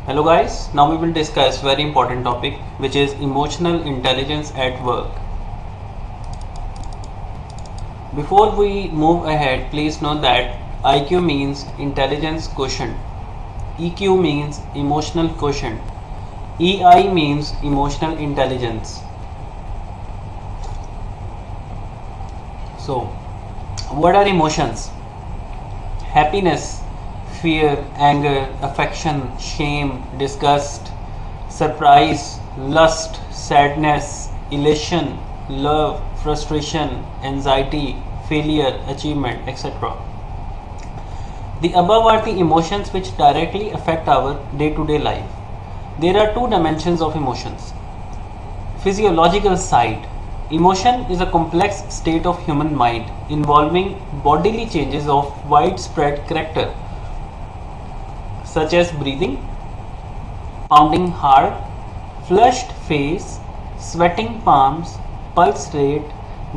Hello guys, now we will discuss very important topic which is emotional intelligence at work. Before we move ahead, please know that IQ means intelligence quotient, EQ means emotional quotient, EI means emotional intelligence. So, what are emotions? Happiness, fear, anger, affection, shame, disgust, surprise, lust, sadness, elation, love, frustration, anxiety, failure, achievement, etc. The above are the emotions which directly affect our day to day life. There are two dimensions of emotions. Physiological side. Emotion is a complex state of human mind involving bodily changes of widespread character, such as breathing, pounding heart, flushed face, sweating palms, pulse rate,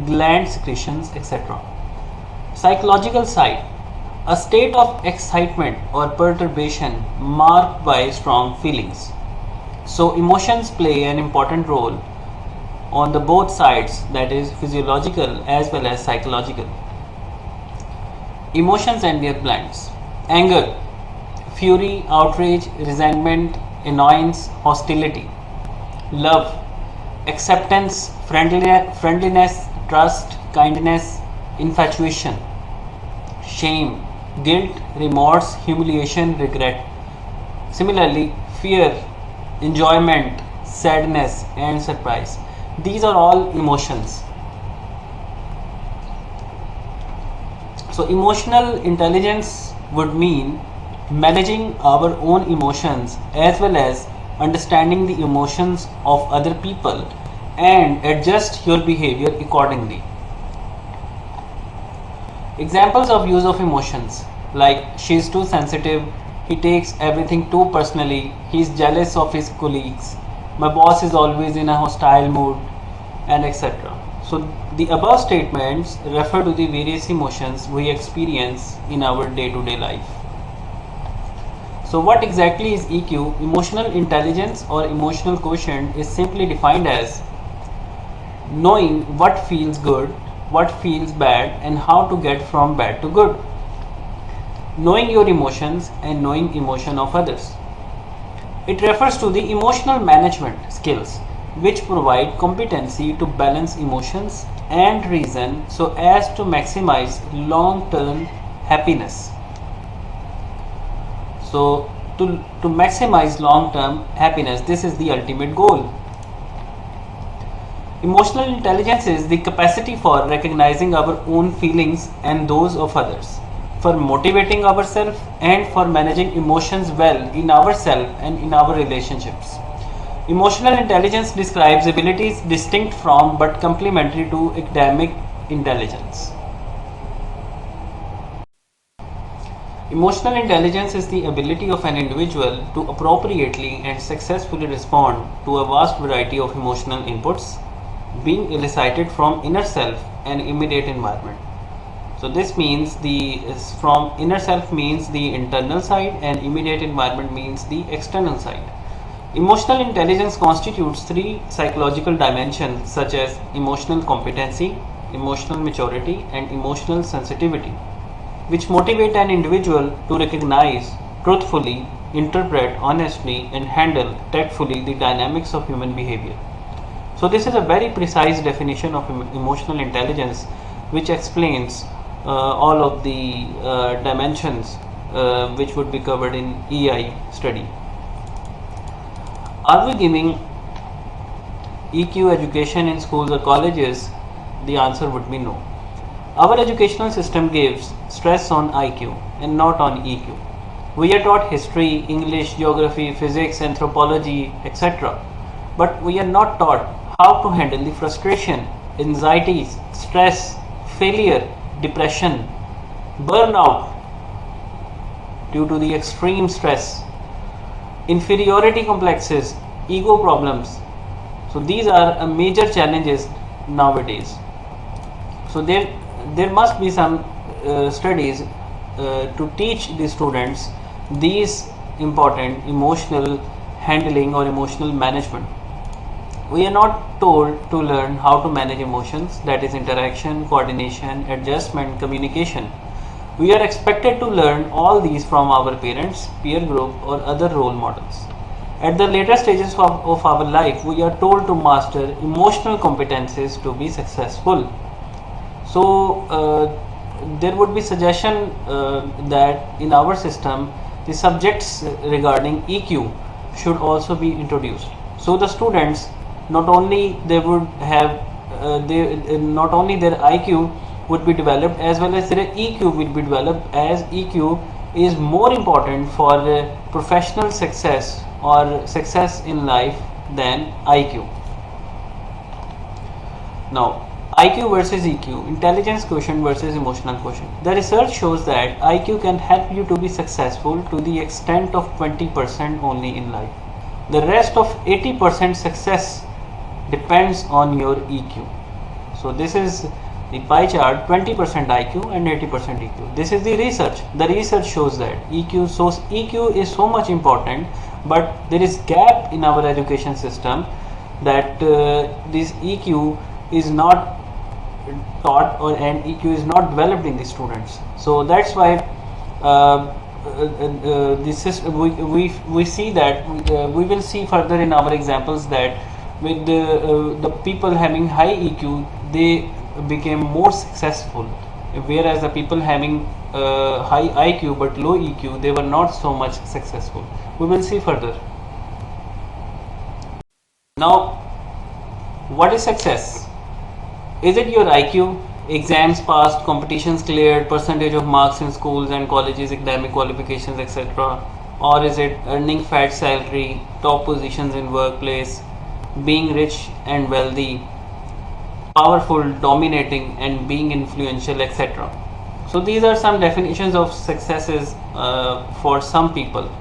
gland secretions, etc. Psychological side. A state of excitement or perturbation marked by strong feelings. So emotions play an important role on the both sides, that is physiological as well as psychological. Emotions and their blends. Anger, fury, outrage, resentment, annoyance, hostility. Love, acceptance, friendliness, trust, kindness, infatuation. Shame, guilt, remorse, humiliation, regret. Similarly, fear, enjoyment, sadness, and surprise. These are all emotions. So, emotional intelligence would mean managing our own emotions as well as understanding the emotions of other people and adjust your behavior accordingly. Examples of use of emotions like she's too sensitive, he takes everything too personally, he's jealous of his colleagues, my boss is always in a hostile mood, and etc. So, the above statements refer to the various emotions we experience in our day to day life. So, what exactly is EQ? Emotional intelligence or emotional quotient is simply defined as knowing what feels good, what feels bad, and how to get from bad to good. Knowing your emotions and knowing emotion of others. It refers to the emotional management skills which provide competency to balance emotions and reason so as to maximize long-term happiness. So to maximize long-term happiness, this is the ultimate goal. Emotional intelligence is the capacity for recognizing our own feelings and those of others, for motivating ourselves and for managing emotions well in ourselves and in our relationships. Emotional intelligence describes abilities distinct from but complementary to academic intelligence. Emotional intelligence is the ability of an individual to appropriately and successfully respond to a vast variety of emotional inputs being elicited from inner self and immediate environment. So this means the from inner self means the internal side and immediate environment means the external side. Emotional intelligence constitutes three psychological dimensions such as emotional competency, emotional maturity, and emotional sensitivity, which motivate an individual to recognize, truthfully, interpret honestly, and handle tactfully the dynamics of human behavior. So, this is a very precise definition of emotional intelligence which explains all of the dimensions which would be covered in EI study. Are we giving EQ education in schools or colleges? The answer would be no. Our educational system gives stress on IQ and not on EQ. We are taught history, English, geography, physics, anthropology, etc. But we are not taught how to handle the frustration, anxieties, stress, failure, depression, burnout due to the extreme stress, inferiority complexes, ego problems. So these are major challenges nowadays. So there must be some studies to teach the students these important emotional handling or emotional management. We are not told to learn how to manage emotions, that is interaction, coordination, adjustment, communication. We are expected to learn all these from our parents, peer group, or other role models. At the later stages of our life, we are told to master emotional competencies to be successful. So there would be suggestion that in our system the subjects regarding EQ should also be introduced. So the students not only they would have not only their IQ would be developed as well as their EQ will be developed, as EQ is more important for professional success or success in life than IQ. Now, IQ versus EQ, intelligence quotient versus emotional quotient. The research shows that IQ can help you to be successful to the extent of 20% only in life. The rest of 80% success depends on your EQ. So this is the pie chart: 20% IQ and 80% EQ. This is the research. The research shows that EQ is so much important, but there is gap in our education system that this EQ is not taught, or and EQ is not developed in the students. So that's why this is we see that we will see further in our examples that with the people having high EQ, they became more successful, whereas the people having high IQ but low EQ, they were not so much successful. We will see further. Now, what is success? Is it your IQ, exams passed, competitions cleared, percentage of marks in schools and colleges, academic qualifications, etc.? Or is it earning fat salary, top positions in workplace, being rich and wealthy, powerful, dominating, and being influential, etc.? So these are some definitions of successes for some people.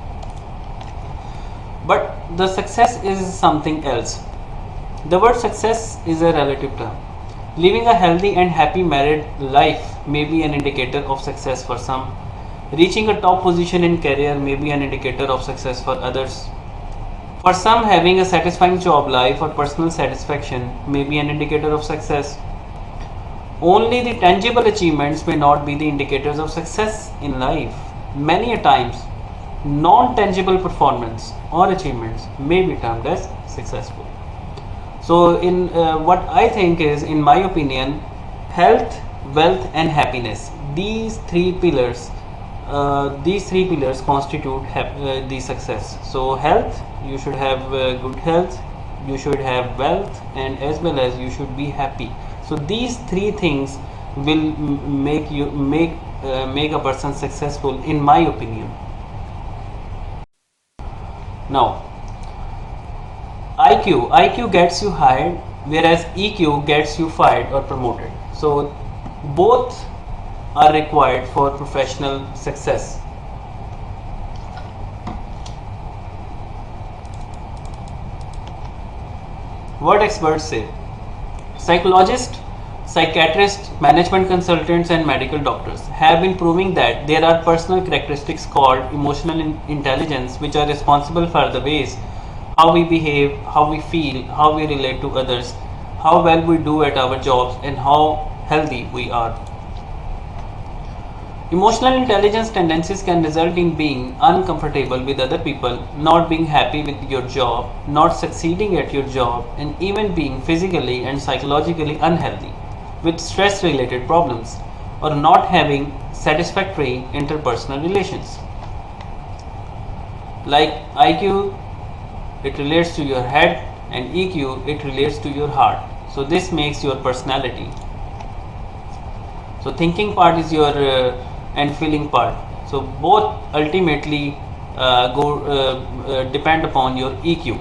But the success is something else. The word success is a relative term. Living a healthy and happy married life may be an indicator of success for some. Reaching a top position in career may be an indicator of success for others. For some, having a satisfying job life or personal satisfaction may be an indicator of success. Only the tangible achievements may not be the indicators of success in life. Many a times, non-tangible performance or achievements may be termed as successful. So in what I think is, in my opinion, health, wealth and happiness, these three pillars constitute the success. So health, you should have good health, you should have wealth, and as well as you should be happy. So these three things will make a person successful, in my opinion. Now, IQ gets you hired, whereas EQ gets you fired or promoted. So both are required for professional success. What experts say? Psychologists, psychiatrists, management consultants and medical doctors have been proving that there are personal characteristics called emotional intelligence which are responsible for the ways how we behave, how we feel, how we relate to others, how well we do at our jobs, and how healthy we are. Emotional intelligence tendencies can result in being uncomfortable with other people, not being happy with your job, not succeeding at your job, and even being physically and psychologically unhealthy with stress related problems, or not having satisfactory interpersonal relations. Like IQ, it relates to your head, and EQ, it relates to your heart. So this makes your personality. So thinking part is your and feeling part. So both ultimately depend upon your EQ.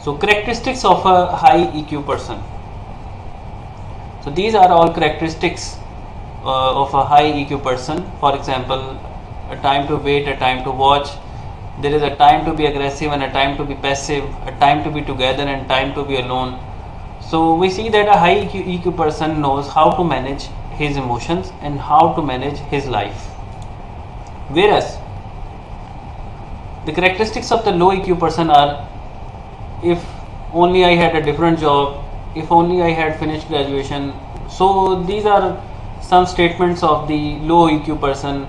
So characteristics of a high EQ person. So these are all characteristics of a high EQ person. For example, a time to wait, a time to watch. There is a time to be aggressive and a time to be passive, a time to be together and time to be alone. So we see that a high EQ person knows how to manage his emotions and how to manage his life. Whereas The characteristics of the low EQ person are: if only I had a different job, if only I had finished graduation. So these are some statements of the low EQ person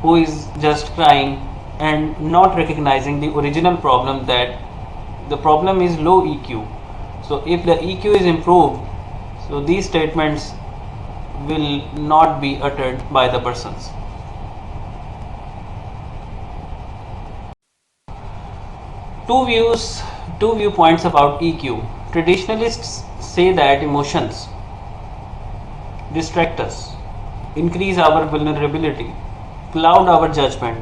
who is just crying and not recognizing the original problem, that the problem is low EQ. So if the EQ is improved, so these statements will not be uttered by the persons. Two viewpoints about EQ. Traditionalists say that emotions distract us, increase our vulnerability, cloud our judgment,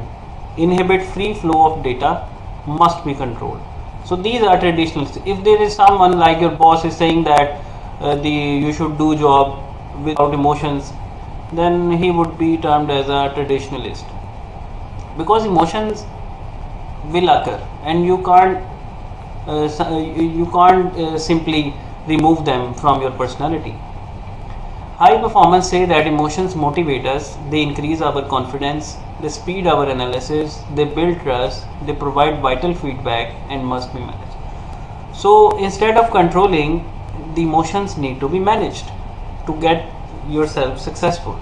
inhibit free flow of data, must be controlled. So these are traditionalists. If there is someone like your boss is saying that you should do job without emotions, then he would be termed as a traditionalist, because emotions will occur and you can't simply remove them from your personality. High performance say that emotions motivate us, they increase our confidence, they speed our analysis, they build trust, they provide vital feedback and must be managed. So instead of controlling, the emotions need to be managed to get yourself successful.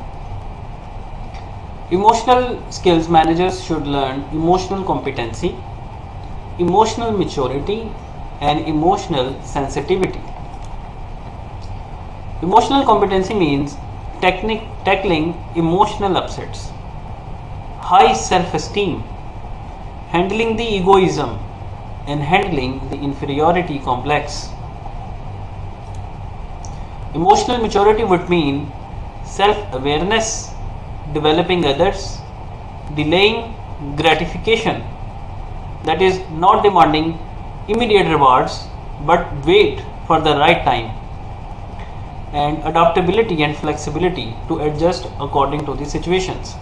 Emotional skills managers should learn emotional competency, emotional maturity, and emotional sensitivity. Emotional competency means tackling emotional upsets, high self-esteem, handling the egoism, and handling the inferiority complex. Emotional maturity would mean self-awareness, developing others, delaying gratification, that is, not demanding immediate rewards but wait for the right time, and adaptability and flexibility to adjust according to the situations.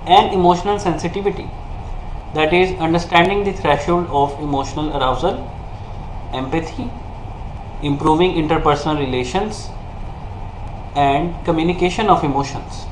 And emotional sensitivity, that is, understanding the threshold of emotional arousal, empathy, improving interpersonal relations, and communication of emotions.